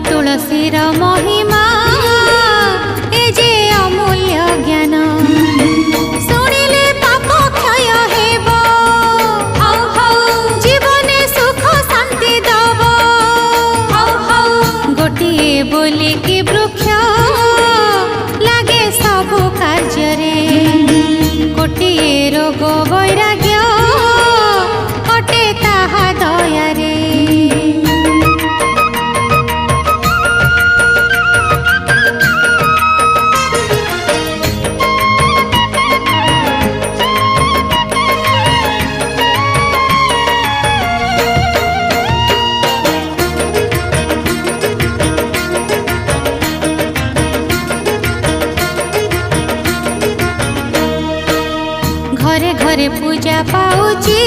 तुलसीर महिमा ए जे अमूल्य ज्ञान शुणिले पाप क्षय हेब जीवने सुख शांति दब गोटिए बोलिकी वृक्ष लागे सबु कार्य गोटिए रोग वैराग्य कटे ताहा दयारे घरे घरे पूजा पाउची